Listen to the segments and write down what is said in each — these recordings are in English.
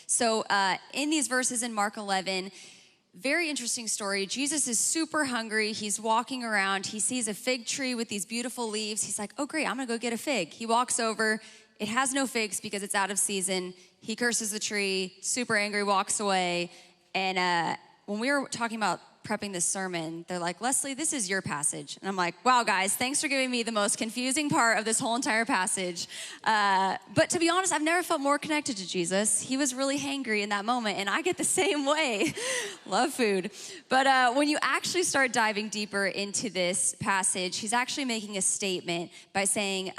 So in these verses in Mark 11, very interesting story. Jesus is super hungry. He's walking around. He sees a fig tree with these beautiful leaves. He's like, oh, great, I'm going to go get a fig. He walks over. It has no figs because it's out of season. He curses the tree, super angry, walks away. And when we were talking about prepping this sermon, they're like, Leslie, this is your passage. And I'm like, wow, guys, thanks for giving me the most confusing part of this whole entire passage. But to be honest, I've never felt more connected to Jesus. He was really hangry in that moment, and I get the same way. Love food. But when you actually start diving deeper into this passage, he's actually making a statement by saying,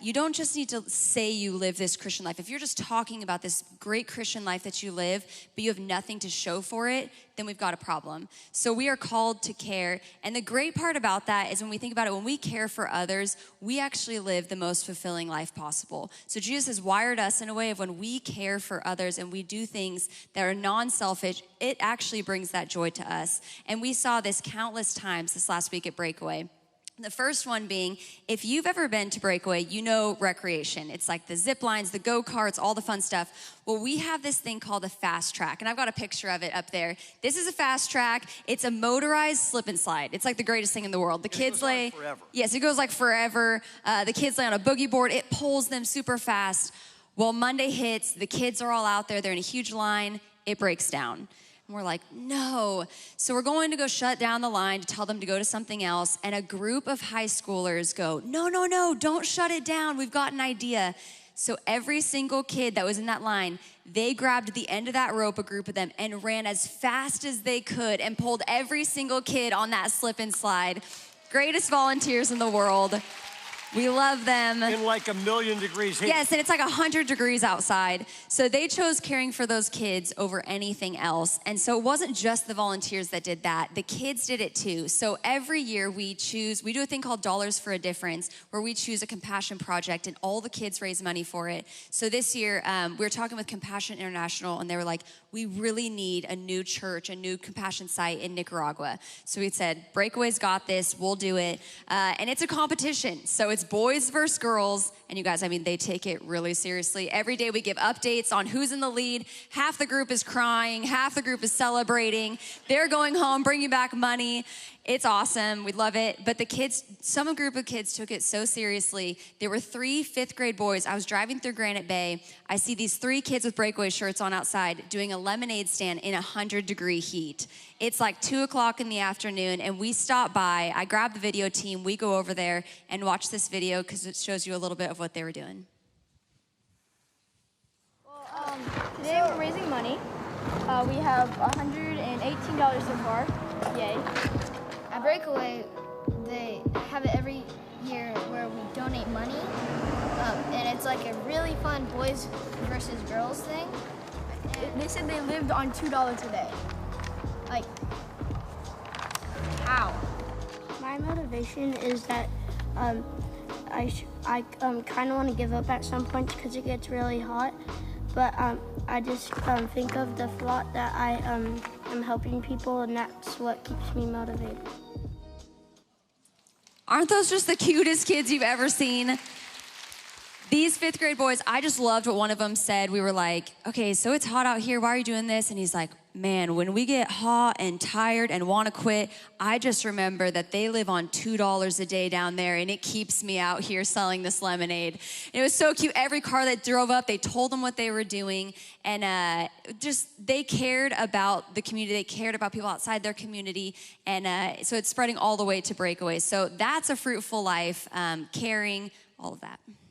you don't just need to say you live this Christian life. If you're just talking about this great Christian life that you live, but you have nothing to show for it, then we've got a problem. So we are called to care. And the great part about that is when we think about it, when we care for others, we actually live the most fulfilling life possible. So Jesus has wired us in a way of when we care for others and we do things that are non-selfish, it actually brings that joy to us. And we saw this countless times this last week at Breakaway. The first one being, if you've ever been to Breakaway, you know recreation. It's like the zip lines, the go-karts, all the fun stuff. Well, we have this thing called a fast track, and I've got a picture of it up there. This is a fast track. It's a motorized slip and slide. It's like the greatest thing in the world. The kids lay, forever. Yes, it goes like forever. The kids lay on a boogie board. It pulls them super fast. Well, Monday hits. The kids are all out there. They're in a huge line. It breaks down. And we're like, no. So we're going to go shut down the line to tell them to go to something else. And a group of high schoolers go, no, don't shut it down. We've got an idea. So every single kid that was in that line, they grabbed the end of that rope, a group of them, and ran as fast as they could and pulled every single kid on that slip and slide. Greatest volunteers in the world. We love them. In like 1,000,000 degrees heat. Yes, and it's like 100 degrees outside. So they chose caring for those kids over anything else. And so it wasn't just the volunteers that did that. The kids did it too. So every year we do a thing called Dollars for a Difference, where we choose a compassion project and all the kids raise money for it. So this year we were talking with Compassion International, and they were like, we really need a new church, a new compassion site in Nicaragua. So we said, Breakaway's got this, we'll do it. And it's a competition. So it's boys versus girls. And you guys, I mean, they take it really seriously. Every day we give updates on who's in the lead. Half the group is crying. Half the group is celebrating. They're going home, bringing back money. It's awesome. We love it. But the kids, some group of kids took it so seriously. There were 3 fifth-grade boys. I was driving through Granite Bay. I see these 3 kids with Breakaway shirts on outside doing a lemonade stand in 100-degree heat. It's like 2 o'clock in the afternoon, and we stop by. I grab the video team. We go over there and watch this video because it shows you a little bit of what they were doing. Well, today we're raising money. We have $118 so far. Yay. At Breakaway, they have it every year where we donate money, and it's like a really fun boys versus girls thing. They said they lived on $2 a day. Like, how? My motivation is that I kind of want to give up at some point because it gets really hot, but I just think of the thought that I am helping people, and that's what keeps me motivated. Aren't those just the cutest kids you've ever seen? These 5th-grade boys, I just loved what one of them said. We were like, okay, so it's hot out here. Why are you doing this? And he's like, man, when we get hot and tired and want to quit, I just remember that they live on $2 a day down there, and it keeps me out here selling this lemonade. And it was so cute. Every car that drove up, they told them what they were doing, and they cared about the community. They cared about people outside their community, and so it's spreading all the way to Breakaway. So that's a fruitful life, caring, all of that.